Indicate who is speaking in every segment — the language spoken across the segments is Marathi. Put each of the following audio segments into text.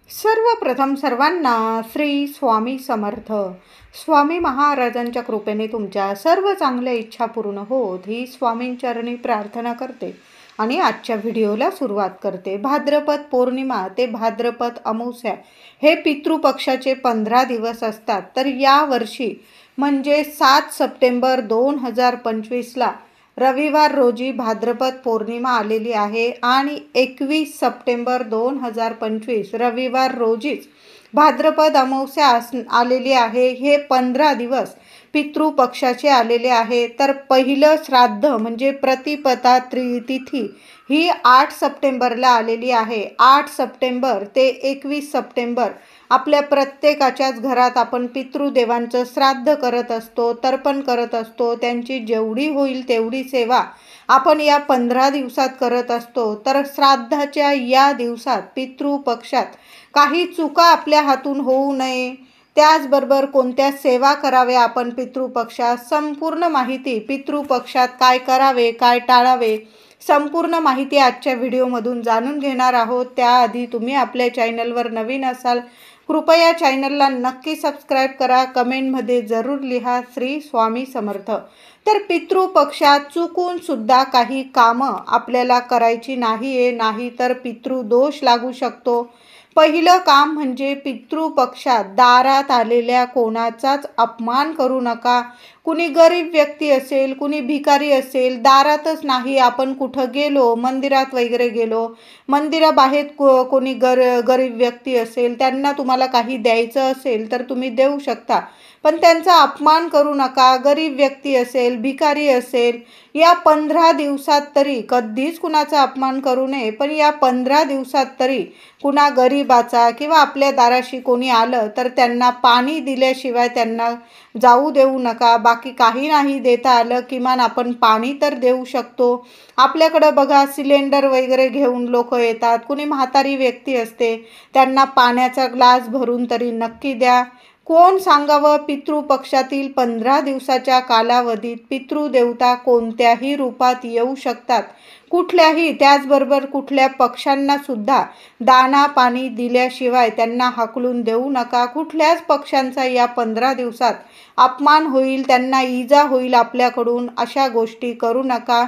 Speaker 1: सर्वप्रथम सर्वांना श्री स्वामी समर्थ. स्वामी महाराजांच्या कृपेने तुमच्या सर्व चांगल्या इच्छा पूर्ण होत ही स्वामींचरणी प्रार्थना करते आणि आजच्या व्हिडिओला सुरुवात करते. भाद्रपद पौर्णिमा ते भाद्रपद अमावस्या हे पितृपक्षाचे 15 दिवस असतात. तर या वर्षी म्हणजे 7 सप्टेंबर 2025ला रविवार रोजी भाद्रपद पौर्णिमा आलेली आहे आणि 21 सप्टेंबर 2025 रविवार रोजीच भाद्रपद अमावस्या आलेली आहे. हे 15 दिवस पितृपक्षाचे आलेले आहे. तर पहिलं श्राद्ध म्हणजे प्रतिपदा तिथी ही 8 सप्टेंबरला आलेली आहे. 8 सप्टेंबर ते 21 सप्टेंबर आपल्या प्रत्येकाच्याच घरात आपण पितृदेवांचं श्राद्ध करत असतो, तर्पण करत असतो. त्यांची जेवढी होईल तेवढी सेवा आपण या 15 दिवसात करत असतो. तर श्राद्धाच्या या दिवसात पितृपक्षात काही चुका आपल्या हातून होऊ नये, त्याचबरोबर कोणत्या सेवा कराव्या आपण पितृपक्षात, संपूर्ण माहिती पितृपक्षात काय करावे काय टाळावे संपूर्ण माहिती आजच्या व्हिडिओमधून जाणून घेणार आहोत. त्याआधी तुम्ही आपल्या चॅनलवर नवीन असाल कृपया चॅनलला नक्की सबस्क्राईब करा. कमेंटमध्ये जरूर लिहा श्री स्वामी समर्थ. तर पितृपक्षात चुकून सुद्धा काही कामं आपल्याला करायची नाही तर पितृदोष लागू शकतो. पहिलं काम म्हणजे पितृपक्षात दारात आलेल्या कोणाचाच अपमान करू नका. कुणी गरीब व्यक्ती असेल, कुणी भिकारी असेल, दारातच नाही आपण कुठं गेलो, मंदिरात वगैरे गेलो, मंदिराबाहेर कोणी गरीब व्यक्ती असेल, त्यांना तुम्हाला काही द्यायचं असेल तर तुम्ही देऊ शकता, पण त्यांचा अपमान करू नका. गरीब व्यक्ती असेल, भिकारी असेल, या 15 दिवसात तरी कधीच कुणाचा अपमान करू नये. पण या 15 दिवसात तरी कुणा गरीबाचा किंवा आपल्या दाराशी कोणी आलं तर त्यांना पाणी दिल्याशिवाय त्यांना जाऊ देऊ नका. बाकी काही नाही देता आलं किमान आपण पाणी तर देऊ शकतो. आपल्याकडं बघा सिलेंडर वगैरे घेऊन लोक येतात, कुणी म्हातारी व्यक्ती असते, त्यांना पाण्याचा ग्लास भरून तरी नक्की द्या. कोण सांगावं, पितृपक्षातील 15 दिवसाच्या कालावधीत पितृदेवता कोणत्याही रूपात येऊ शकतात, कुठल्याही. त्याचबरोबर कुठल्या पक्ष्यांना सुद्धा दाना पाणी दिल्याशिवाय त्यांना हाकलून देऊ नका. कुठल्याच पक्ष्यांचा या 15 दिवसात अपमान होईल, त्यांना इजा होईल आपल्याकडून, अशा गोष्टी करू नका.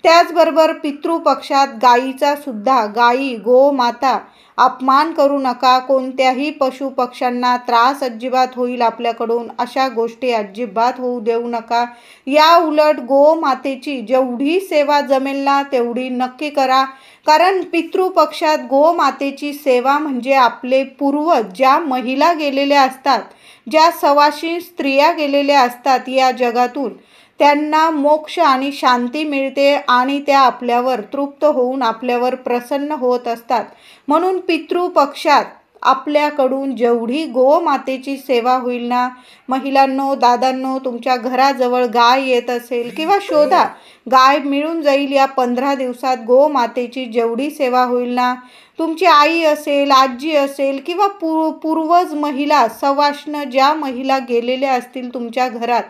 Speaker 1: त्याचबरोबर पितृपक्षात गायीचा सुद्धा, गायी गोमाता अपमान करू नका. कोणत्याही पशु पक्ष्यांना त्रास अजिबात होईल आपल्याकडून, अशा गोष्टी अजिबात होऊ देऊ नका. या उलट गोमातेची जेवढी सेवा जमेल ना तेवढी नक्की करा. कारण पितृपक्षात गोमातेची सेवा म्हणजे आपले पूर्वज, ज्या महिला गेलेल्या असतात, ज्या सवाशी स्त्रिया गेलेल्या असतात या जगातून, त्यांना मोक्ष आणि शांती मिळते आणि त्या आपल्यावर तृप्त होऊन आपल्यावर प्रसन्न होत असतात. म्हणून पितृपक्षात आपल्याकडून जेवढी गोमातेची सेवा होईल ना, महिलांनो, दादांनो, तुमच्या घराजवळ गाय येत असेल किंवा शोधा, गाय मिळून जाईल. या 15 दिवसात गोमातेची जेवढी सेवा होईल ना, तुमची आई असेल, आजी असेल किंवा पूर्वज महिला सवाष्ण ज्या महिला गेलेल्या असतील तुमच्या घरात,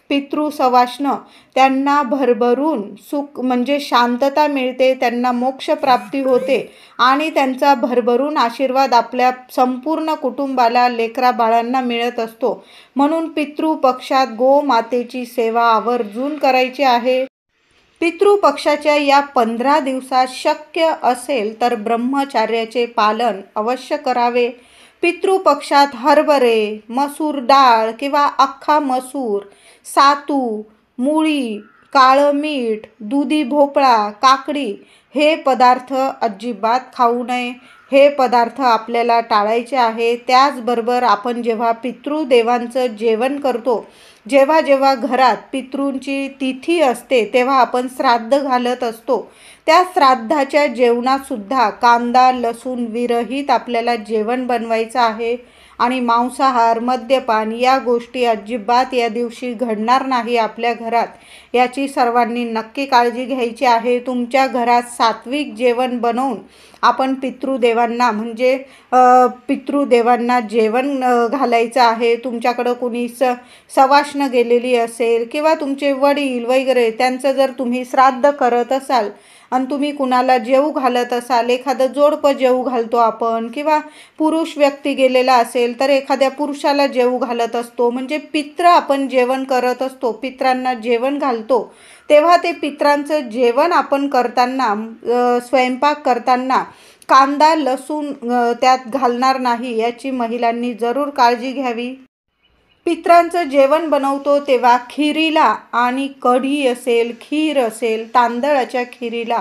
Speaker 1: पितृ सवाष्ण, त्यांना भरभरून सुख म्हणजे शांतता मिळते, त्यांना मोक्ष प्राप्ती होते आणि त्यांचा भरभरून आशीर्वाद आपल्या संपूर्ण कुटुंबाला, लेकरा बाळांना मिळत असतो. म्हणून पितृपक्षात गोमातेची सेवा आवर्जून करायची आहे. पितृपक्षाच्या या 15 दिवसात शक्य असेल तर ब्रह्मचार्याचे पालन अवश्य करावे. पितृपक्षात हरभरे, मसूर डाळ किंवा अख्खा मसूर, सातू, मुळी, काळं मीठ, दुधी भोपळा, काकडी हे पदार्थ अजिबात खाऊ नये. हे पदार्थ आपल्याला टाळायचे आहे. त्याचबरोबर आपण जेव्हा पितृदेवांचं जेवण करतो, जेव्हा घरात पितृंची तिथी असते तेव्हा आपण श्राद्ध घालत असतो. त्या श्राद्धाच्या जेवणात सुद्धा कांदा लसूण विरहित आपल्याला जेवण बनवायचं आहे आणि मांसाहार, मद्यपान या गोष्टी अजिबात या दिवशी घडणार नाही आपल्या घरात. याची सर्वांनी नक्की काळजी घ्यायची आहे. तुमच्या घरात सात्विक जेवण बनवून आपण पितृदेवांना म्हणजे पितृदेवांना जेवण घालायचं आहे. तुमच्याकडं कुणी सवाष्ण गेलेली असेल किंवा तुमचे वडील वगैरे, त्यांचं जर तुम्ही श्राद्ध करत असाल आणि तुम्ही कुणाला जेवू घालत असाल, एखादं जोडपं जेवू घालतो आपण, किंवा पुरुष व्यक्ती गेलेला असेल तर एखाद्या पुरुषाला जेवू घालत असतो, म्हणजे पित्र आपण जेवण करत असतो, पित्रांना जेवण घालतो, तेव्हा ते पित्रांचं जेवण आपण करताना, स्वयंपाक करताना कांदा लसूण त्यात घालणार नाही, याची महिलांनी जरूर काळजी घ्यावी. पित्रांचं जेवण बनवतो तेव्हा खिरीला आणि कढी असेल, खीर असेल, तांदळाच्या खिरीला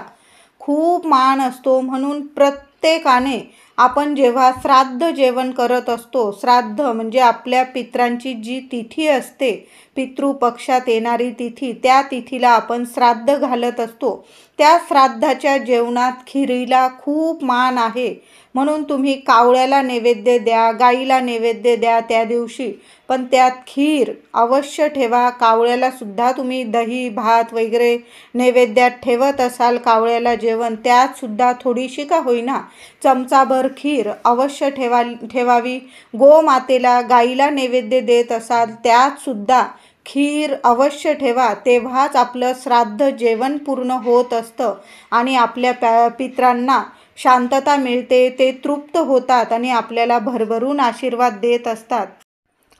Speaker 1: खूप मान असतो. म्हणून प्रत्येकाने आपण जेव्हा श्राद्ध जेवण करत असतो, श्राद्ध म्हणजे आपल्या पित्रांची जी तिथी असते, पितृपक्षात येणारी तिथी, त्या तिथीला आपण श्राद्ध घालत असतो. त्या श्राद्धाच्या जेवणात खिरीला खूप मान आहे. म्हणून तुम्ही कावळ्याला नैवेद्य द्या, गाईला नैवेद्य द्या त्या दिवशी, पण त्यात खीर अवश्य ठेवा. कावळ्याला सुद्धा तुम्ही दही भात वगैरे नैवेद्यात ठेवत असाल, कावळ्याला जेवण, त्यात सुद्धा थोडीशी का होईना चमचाभर खीर अवश्य ठेवावी. गोमातेला, गाईला नैवेद्य देत असाल, त्यात सुद्धा खीर अवश्य ठेवा. तेव्हाच आपलं श्राद्ध जेवण पूर्ण होत असतं आणि आपल्या पित्रांना शांतता मिळते, ते तृप्त होतात आणि आपल्याला भरभरून आशीर्वाद देत असतात.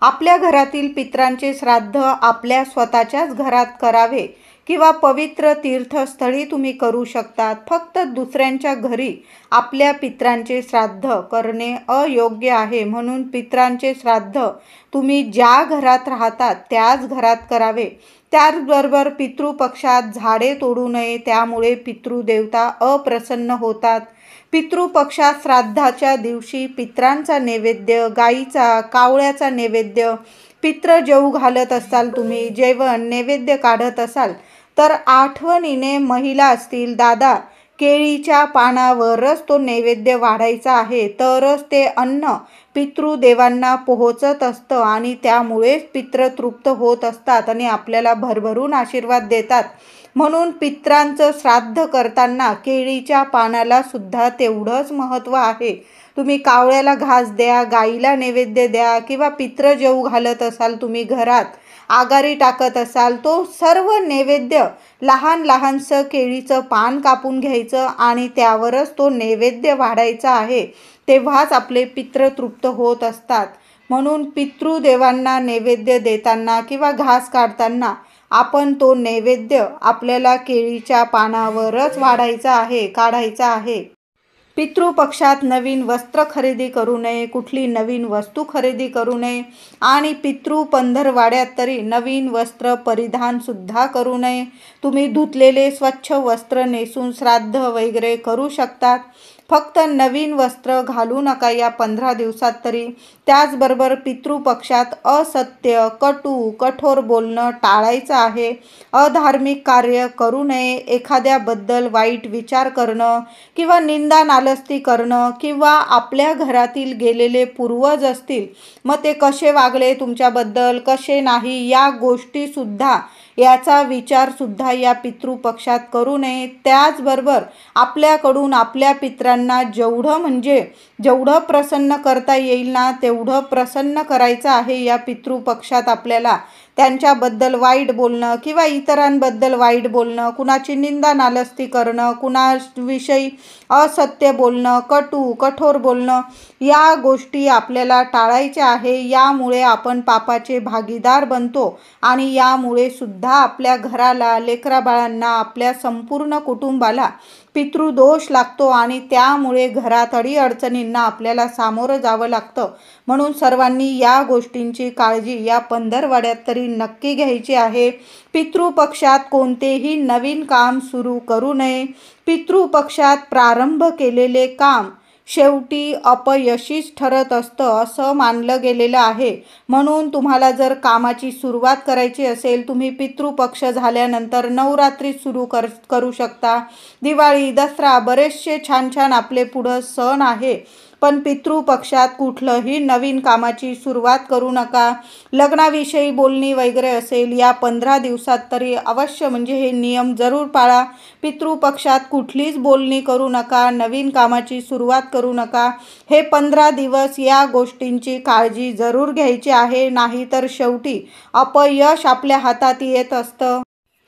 Speaker 1: आपल्या घरातील पित्रांचे श्राद्ध आपल्या स्वतःच्याच घरात करावे किंवा पवित्र तीर्थस्थळी तुम्ही करू शकतात. फक्त दुसऱ्यांच्या घरी आपल्या पित्रांचे श्राद्ध करणे अयोग्य आहे. म्हणून पित्रांचे श्राद्ध तुम्ही ज्या घरात राहतात त्याच घरात करावे. त्याचबरोबर पितृपक्षात झाडे तोडू नये, त्यामुळे पितृदेवता अप्रसन्न होतात. पितृपक्षात श्राद्धाच्या दिवशी पित्रांचा नैवेद्य, गाईचा, कावळ्याचा नैवेद्य, पित्र जेवू घालत असाल, तुम्ही जेवण नैवेद्य काढत असाल तर आठवणीने महिला असतील, दादा केळीच्या पानावरच तो नैवेद्य वाढायचा आहे, तरच ते अन्न पितृदेवांना पोहोचत असतं आणि त्यामुळेच पित्र तृप्त होत असतात आणि आपल्याला भरभरून आशीर्वाद देतात. म्हणून पित्रांचं श्राद्ध करताना केळीच्या पानाला सुद्धा तेवढंच महत्त्व आहे. तुम्ही कावळ्याला घास द्या, गाईला नैवेद्य द्या किंवा पित्र जेवू घालत असाल, तुम्ही घरात आगारी टाकत असाल, तो सर्व नैवेद्य लहान लहानसं केळीचं पान कापून घ्यायचं आणि त्यावरच तो नैवेद्य वाढायचा आहे. तेव्हाच आपले पित्र तृप्त होत असतात. म्हणून पितृदेवांना नैवेद्य देताना किंवा घास काढताना आपण तो नैवेद्य आपल्याला केळीच्या पानावरच वाढायचा आहे, काढायचा आहे. पितृपक्षात नवीन वस्त्र खरेदी करू नये, कुठली नवीन वस्तू खरेदी करू नये आणि पितृ पंधरवाड्यात तरी नवीन वस्त्र परिधान सुद्धा करू नये. तुम्ही धुतलेले स्वच्छ वस्त्र नेसून श्राद्ध वगैरे करू शकतात. फक्त नवीन वस्त्र घालू नका या 15 दिवसात तरी. त्याचबरोबर पितृपक्षात असत्य, कटू, कठोर बोलणं टाळायचं आहे. अधार्मिक कार्य करू नये. एखाद्याबद्दल वाईट विचार करणं किंवा निंदा नालस्ती करणं किंवा आपल्या घरातील गेलेले पूर्वज असतील, मग ते कसे वागले तुमच्याबद्दल, कसे नाही, या गोष्टीसुद्धा, याचा विचारसुद्धा या पितृपक्षात करू नये. त्याचबरोबर आपल्याकडून आपल्या पित्रांना जेवढं प्रसन्न करता येईल ना, तेवढं प्रसन्न करायचं आहे या पितृपक्षात आपल्याला. त्यांच्याबद्दल वाईट बोलणं किंवा इतरांबद्दल वाईट बोलणं, कुणाची निंदा नालस्ती करणं, कुणाविषयी असत्य बोलणं, कटू कठोर बोलणं, या गोष्टी आपल्याला टाळायच्या आहे. यामुळे आपण पापाचे भागीदार बनतो आणि यामुळे सुद्धा आपल्या घराला, लेकराबाळांना, आपल्या संपूर्ण कुटुंबाला पितृदोष लागतो आणि त्यामुळे घरात अडीअडचणींना आपल्याला सामोरं जावं लागतं. म्हणून सर्वांनी या गोष्टींची काळजी या पंधरवड्यात तरी नक्की घ्यायची आहे. पितृपक्षात कोणतेही नवीन काम सुरू करू नये. पितृपक्षात प्रारंभ केलेले काम शेवटी अपयशीच ठरत असतं असं मानलं गेलेलं आहे. म्हणून तुम्हाला जर कामाची सुरुवात करायची असेल, तुम्ही पितृपक्ष झाल्यानंतर नवरात्री सुरू करू शकता. दिवाळी, दसरा, बरेचसे छान छान आपले पुढं सण आहे, पण पितृपक्षात कुठलंही नवीन कामाची सुरुवात करू नका. लग्नाविषयी बोलणी वगैरे असेल, या 15 दिवसात तरी अवश्य म्हणजे हे नियम जरूर पाळा. पितृपक्षात कुठलीच बोलणी करू नका, नवीन कामाची सुरुवात करू नका. हे 15 दिवस या गोष्टींची काळजी जरूर घ्यायची आहे, नाहीतर शेवटी अपयश आपल्या हातात येत असतं.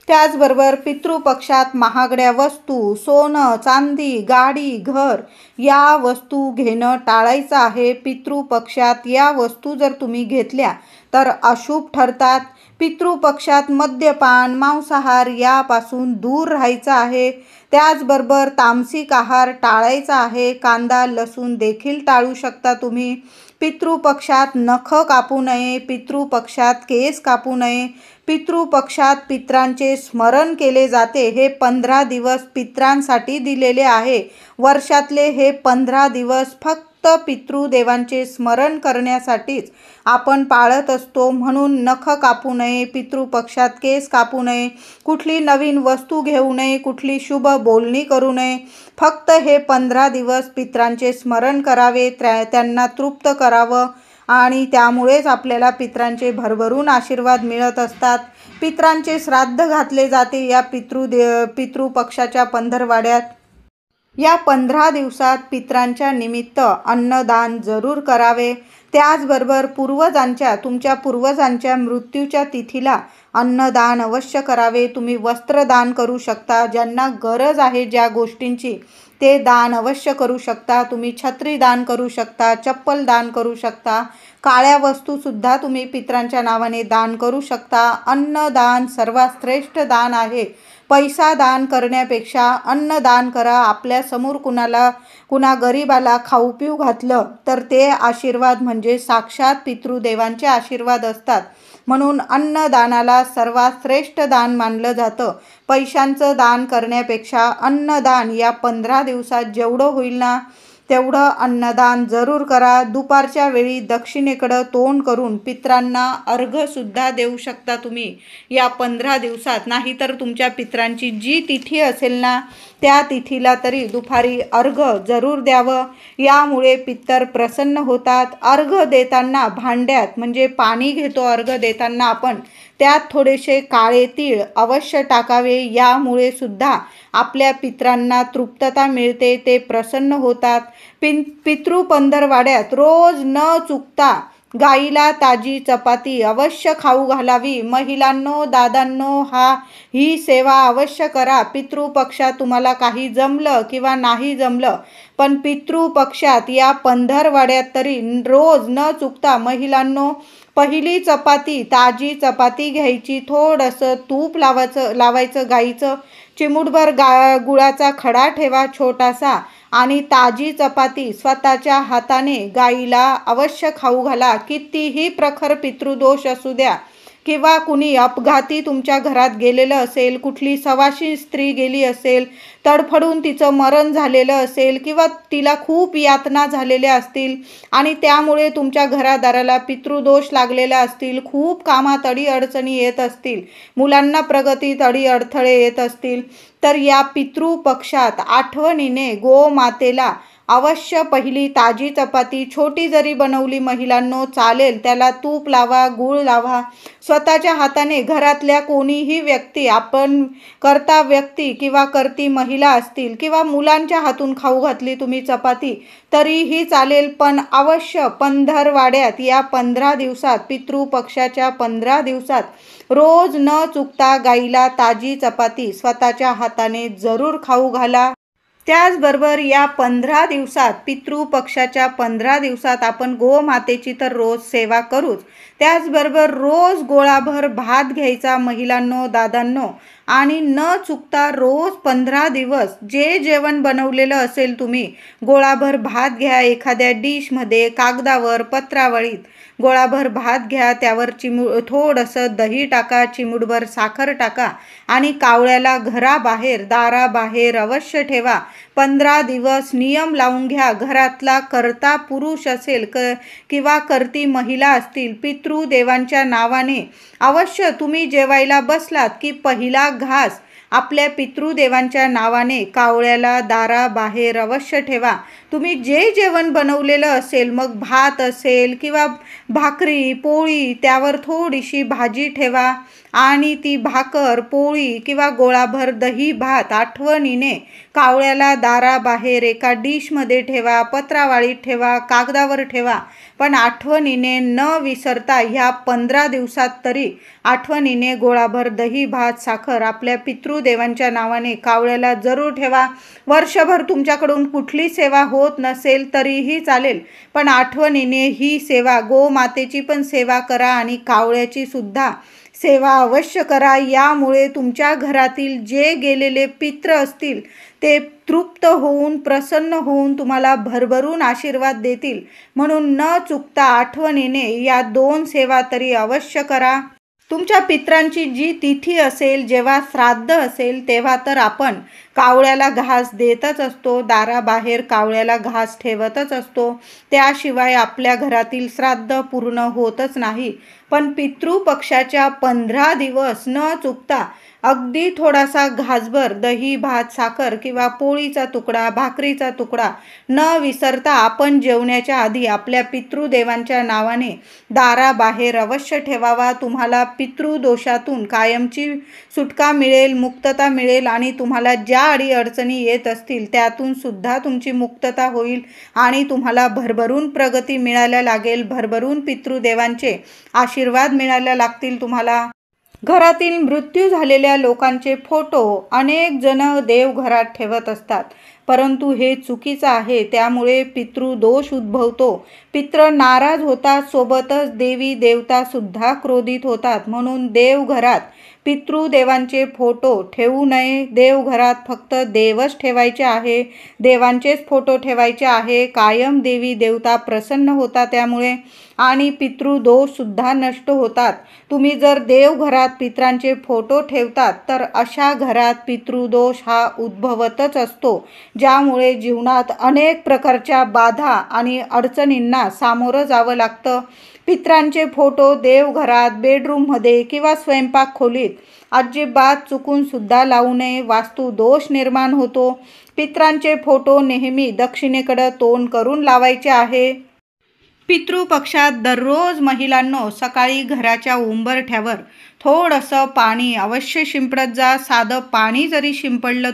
Speaker 1: त्याचबरोबर पितृपक्षात महागड्या वस्तू, सोनं, चांदी, गाडी, घर या वस्तू घेणं टाळायचं आहे. पितृपक्षात या वस्तू जर तुम्ही घेतल्या तर अशुभ ठरतात. पितृपक्षात मद्यपान, मांसाहार यापासून दूर राहायचं आहे. त्याचबरोबर तामसिक आहार टाळायचा आहे. कांदा, लसूण देखील टाळू शकता तुम्ही. पितृपक्षात नख कापू नये. पितृपक्षात केस कापू नये. पितृपक्षात पितरांचे स्मरण केले जाते. हे 15 दिवस पितरांसाठी दिलेले आहे. वर्षातले हे 15 दिवस फक्त पितृदेवांचे स्मरण करण्यासाठीच आपण पाळत असतो. म्हणून नख कापू नये. पितृपक्षात केस कापू नये. कुठली नवीन वस्तू घेऊ नये. कुठली शुभ बोलणी करू नये. फक्त हे 15 दिवस पितरांचे स्मरण करावे. त्यांना तृप्त करावं आणि त्यामुळेच आपल्याला पितरांचे भरभरून आशीर्वाद मिळत असतात. पितरांचे श्राद्ध घातले जाते या पितृपक्षाच्या पंधरवाड्यात. या 15 दिवसात पितरांच्या निमित्त अन्नदान जरूर करावे. त्याचबरोबर तुमच्या पूर्वजांच्या मृत्यूच्या तिथीला अन्नदान अवश्य करावे. तुम्ही वस्त्रदान करू शकता. ज्यांना गरज आहे ज्या गोष्टींची ते दान अवश्य करू शकता. तुम्ही छत्री दान करू शकता. चप्पल दान करू शकता. काळ्या वस्तूसुद्धा तुम्ही पितरांच्या नावाने दान करू शकता. अन्नदान सर्वात श्रेष्ठ दान आहे. पैसा दान करण्यापेक्षा अन्नदान करा. आपल्यासमोर कुणा गरीबाला खाऊ पिऊ घातलं तर ते आशीर्वाद म्हणजे साक्षात पितृदेवांचे आशीर्वाद असतात. म्हणून अन्नदानाला सर्वात श्रेष्ठ दान मानलं जातं. पैशांचं दान करण्यापेक्षा अन्नदान या 15 दिवसात जेवढं होईल ना तेवढं अन्नदान जरूर करा. दुपारच्या वेळी दक्षिणेकडं तोंड करून पितरांना अर्घ्यसुद्धा देऊ शकता तुम्ही या 15 दिवसात. नाहीतर तुमच्या पितरांची जी तिथी असेल ना त्या तिथीला तरी दुपारी अर्घ्य जरूर द्यावं. यामुळे पितर प्रसन्न होतात. अर्घ्य देताना भांड्यात म्हणजे पाणी घेतो अर्घ्य देताना आपण, त्यात थोडेसे काळे तीळ अवश्य टाकावे. यामुळे सुद्धा आपल्या पितरांना तृप्तता मिळते. ते प्रसन्न होतात. पितृपंधरवाड्यात रोज न चुकता गाईला ताजी चपाती अवश्य खाऊ घालावी. महिलांनो, दादांनो, ही सेवा अवश्य करा. पितृपक्षात तुम्हाला काही जमलं किंवा नाही जमलं पण पितृपक्षात या पंधरवाड्यात तरी रोज न चुकता महिलांनो पहिली चपाती, ताजी चपाती घ्यायची. थोडंसं तूप लावायचं गाईचं. चिमूटभर गुळाचा खडा ठेवा छोटासा आणि ताजी चपाती स्वतःच्या हाताने गाईला अवश्य खाऊ घाला. कितीही प्रखर पितृदोष असू द्या किंवा कुणी अपघाती तुमच्या घरात गेलेलं असेल, कुठली सवाशी स्त्री गेली असेल, तडफडून तिचं मरण झालेलं असेल किंवा तिला खूप यातना झालेल्या असतील आणि त्यामुळे तुमच्या घरादाराला पितृदोष लागलेला असतील, खूप कामात अडीअडचणी येत असतील, मुलांना प्रगतीत अडीअडथळे येत असतील, तर या पितृपक्षात आठवणीने गोमातेला अवश्य पहिली ताजी चपाती छोटी जरी बनवली महिलांनो चालेल, त्याला तूप लावा, गूळ लावा. स्वतःच्या हाताने घरातल्या कोणीही व्यक्ती, आपण करता व्यक्ती किंवा करती महिला असतील किंवा मुलांच्या हातून खाऊ घातली तुम्ही चपाती तरीही चालेल. पण अवश्य पंधरवाड्यात या 15 दिवसात पितृपक्षाच्या 15 दिवसात रोज न चुकता गाईला ताजी चपाती स्वतःच्या हाताने जरूर खाऊ घाला. त्याचबरोबर या 15 दिवसात पितृपक्षाच्या 15 दिवसात आपण गोमातेची तर रोज सेवा करूच. त्याचबरोबर रोज गोळाभर भात घ्यायचा महिलांनो, दादांनो आणि न चुकता रोज 15 दिवस जे जेवण बनवलेलं असेल तुम्ही गोळाभर भात घ्या. एखाद्या डिशमध्ये कागदावर पत्रावळीत गोळाभर भात घ्या. त्यावर थोडंसं दही टाका, चिमूटभर साखर टाका आणि कावळ्याला घराबाहेर दाराबाहेर अवश्य ठेवा. 15 दिवस नियम लावून घ्या. घरातला करता पुरुष असेल किंवा करती महिला असतील, पितृदेवांच्या नावाने अवश्य तुम्ही जेवायला बसलात की पहिला घास आपल्या पितृदेवांच्या नावाने कावळ्याला दाराबाहेर अवश्य ठेवा. तुम्ही जे जेवण बनवलेलं असेल, मग भात असेल किंवा भाकरी पोळी, त्यावर थोडीशी भाजी ठेवा आणि ती भाकर पोळी किंवा गोळाभर दही भात आठवणीने कावळ्याला दाराबाहेर एका डिशमध्ये ठेवा, पत्रावाळीत ठेवा, कागदावर ठेवा, पण आठवणीने न विसरता ह्या 15 दिवसात तरी आठवणीने गोळाभर दही भात साखर आपल्या पितृदेवांच्या नावाने कावळ्याला जरूर ठेवा. वर्षभर तुमच्याकडून कुठली सेवा होत नसेल तरीही चालेल, पण आठवणीने ही सेवा, गोमातेची पण सेवा करा आणि कावळ्याची सुद्धा सेवा अवश्य करा. यामुळे तुमच्या घरातील जे गेलेले पित्र असतील ते तृप्त होऊन प्रसन्न होऊन तुम्हाला भरभरून आशीर्वाद देतील. म्हणून न चुकता आठवणीने या 2 सेवा तरी अवश्य करा. तुमच्या पित्रांची जी तिथी असेल, जेव्हा श्राद्ध असेल, तेव्हा तर आपण कावळ्याला घास देतच असतो, दाराबाहेर कावळ्याला घास ठेवतच असतो. त्याशिवाय आपल्या घरातील श्राद्ध पूर्ण होतच नाही. पण पितृपक्षाच्या 15 दिवस न चुकता अगदी थोडासा घासभर दही भात साखर किंवा पोळीचा तुकडा, भाकरीचा तुकडा न विसरता आपण जेवण्याच्या आधी आपल्या पितृदेवांच्या नावाने दाराबाहेर अवश्य ठेवावा. तुम्हाला पितृदोषातून कायमची सुटका मिळेल, मुक्तता मिळेल आणि तुम्हाला ज्या अडीअडचणी येत असतील त्यातून सुद्धा तुमची मुक्तता होईल आणि तुम्हाला भरभरून प्रगती मिळायला लागेल, भरभरून पितृदेवांचे आशीर्वाद मिळायला लागतील तुम्हाला. घरातील मृत्यू झालेल्या लोकांचे फोटो अनेक जण देवघरात ठेवत असतात, परंतु हे चुकीचं आहे. त्यामुळे पितृदोष उद्भवतो, पित्र नाराज होतात, सोबतच देवी देवता सुद्धा क्रोधित होतात. म्हणून देवघरात पितृदेवांचे फोटो ठेवू नये. देवघरात फक्त देवच ठेवायचे आहे, देवांचेच फोटो ठेवायचे आहे. कायम देवी देवता प्रसन्न होतात त्यामुळे आणि पितृदोषसुद्धा नष्ट होतात. तुम्ही जर देवघरात पित्रांचे फोटो ठेवतात तर अशा घरात पितृदोष हा उद्भवतच असतो, ज्यामुळे जीवनात अनेक प्रकारच्या बाधा आणि अडचणींना सामोरं जावं लागतं. पित्रांचे फोटो देवघरात, बेडरूममध्ये किंवा स्वयंपाक खोलीत अजिबात चुकून सुद्धा लावू नये. वास्तुदोष निर्माण होतो. पित्रांचे फोटो नेहमी दक्षिणेकडे तोंड करून लावायचे आहे. पितृपक्षात दररोज महिलांनो सकाळी घराच्या उंबरठ्यावर थोडंसं पाणी अवश्य शिंपडत जा. साधं पाणी जरी शिंपडलं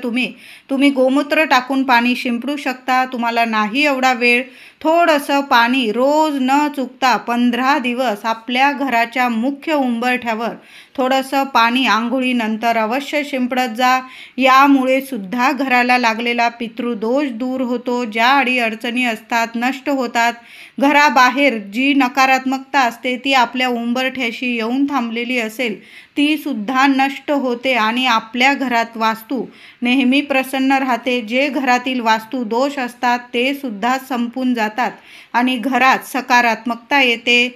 Speaker 1: तुम्ही गोमूत्र टाकून पाणी शिंपडू शकता. तुम्हाला नाही एवढा वेळ, थोडंसं पाणी रोज न चुकता 15 दिवस आपल्या घराच्या मुख्य उंबरठ्यावर थोडंसं पाणी आंघोळीनंतर अवश्य शिंपडत जा. यामुळे सुद्धा घराला लागलेला पितृदोष दूर होतो, ज्या अडीअडचणी असतात नष्ट होतात. घराबाहेर जी नकारात्मकता असते ती आपल्या उंबरठ्याशी येऊन थांबलेली असेल ती सुद्धा नष्ट होते आणि आपल्या घरात वास्तू नेहमी प्रसन्न राहते. जे घरातील वास्तू दोष असतात ते सुद्धा संपून जातात आणि घरात सकारात्मकता येते.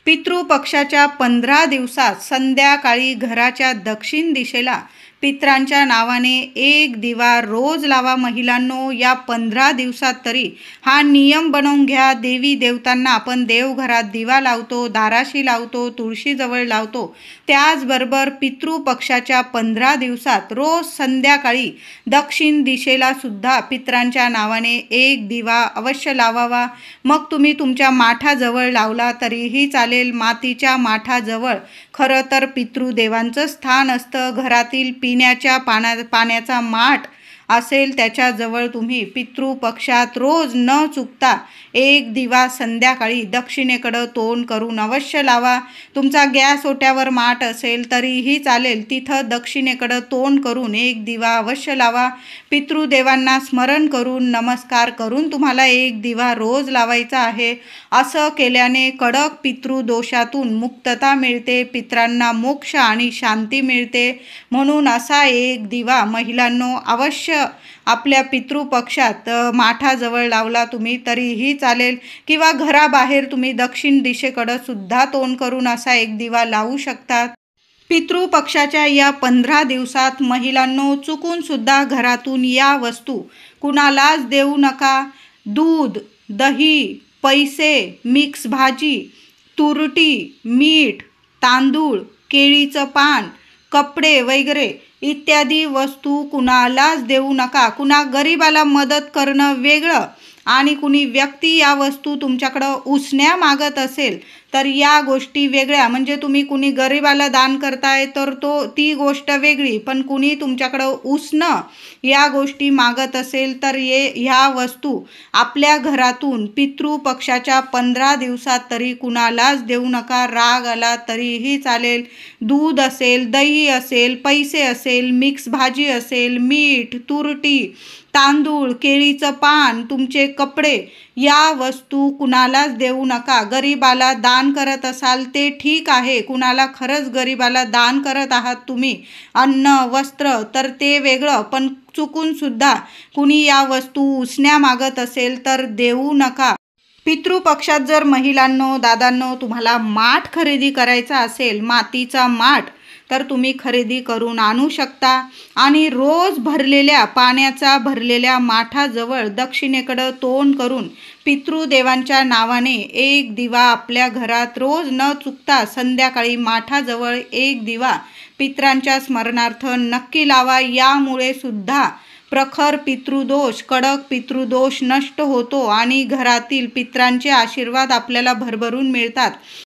Speaker 1: पितृपक्षाच्या 15 दिवसात संध्याकाळी घराच्या दक्षिण दिशेला पित्रांच्या नावाने एक दिवा रोज लावा. महिलांनो या 15 दिवसात तरी हा नियम बनवून घ्या. देवी देवतांना आपण देवघरात दिवा लावतो, दाराशी लावतो, तुळशीजवळ लावतो. त्याचबरोबर पितृपक्षाच्या 15 दिवसात रोज संध्याकाळी दक्षिण दिशेला सुद्धा पित्रांच्या नावाने एक दिवा अवश्य लावावा. मग तुम्ही तुमच्या माठाजवळ लावला तरीही चालेल. मातीच्या माठाजवळ खरं तर पितृदेवांचं स्थान असतं. घरातील पिण्याच्या पाण्याचा माठ असेल त्याच्याजवळ तुम्ही पितृपक्षात रोज न चुकता एक दिवा संध्याकाळी दक्षिणेकडं तोंड करून अवश्य लावा. तुमचा गॅस ओट्यावर माठ असेल तरीही चालेल, तिथं दक्षिणेकडं तोंड करून एक दिवा अवश्य लावा. पितृदेवांना स्मरण करून नमस्कार करून तुम्हाला एक दिवा रोज लावायचा आहे. असं केल्याने कडक पितृदोषातून मुक्तता मिळते, पित्रांना मोक्ष आणि शांती मिळते. म्हणून असा एक दिवा महिलांनो अवश्य आपल्या पितृपक्षात माठाजवळ लावला तुम्ही तरीही चालेल किंवा घराबाहेर तुम्ही दक्षिण दिशेकडं सुद्धा तोंड करून असा एक दिवा लावू शकतात. पितृपक्षाच्या या 15 दिवसात महिलांनो चुकून सुद्धा घरातून या वस्तू कुणालाच देऊ नका. दूध, दही, पैसे, मिक्स भाजी, तुरटी, मीठ, तांदूळ, केळीचं पान, कपडे वगैरे इत्यादी वस्तू कुणालाच देऊ नका. कुणा गरीबाला मदत करणं वेगळं आणि कुणी व्यक्ती या वस्तू तुमच्याकडं उसण्या मागत असेल तर या गोष्टी वेगळ्या. म्हणजे तुम्ही कुणी गरीबाला दान करताय तर ती गोष्ट वेगळी, पण कुणी तुमच्याकडं उसणं या गोष्टी मागत असेल तर ह्या वस्तू आपल्या घरातून पितृपक्षाच्या 15 दिवसात तरी कुणालाच देऊ नका. राग आला तरीही चालेल. दूध असेल, दही असेल, पैसे असेल, मिक्स भाजी असेल, मीठ, तुरटी, तांदूळ, केळीचं पान, तुमचे कपडे या वस्तू कुणालाच देऊ नका. गरीबाला दान करत असाल ते ठीक आहे. कुणाला खरंच गरीबाला दान करत आहात तुम्ही अन्न वस्त्र तर ते वेगळं, पण चुकून सुद्धा कुणी या वस्तू उसण्या मागत असेल तर देऊ नका. पितृपक्षात जर महिलांनो, दादांनो तुम्हाला माठ खरेदी करायचा असेल, मातीचा माठ, तर तुम्ही खरेदी करून आणू शकता आणि रोज पाण्याचा भरलेल्या माठाजवळ दक्षिणेकडं तोंड करून पितृदेवांच्या नावाने एक दिवा आपल्या घरात रोज न चुकता संध्याकाळी माठाजवळ एक दिवा पितरांच्या स्मरणार्थ नक्की लावा. यामुळे सुद्धा प्रखर पितृदोष, कडक पितृदोष नष्ट होतो आणि घरातील पितरांचे आशीर्वाद आपल्याला भरभरून मिळतात.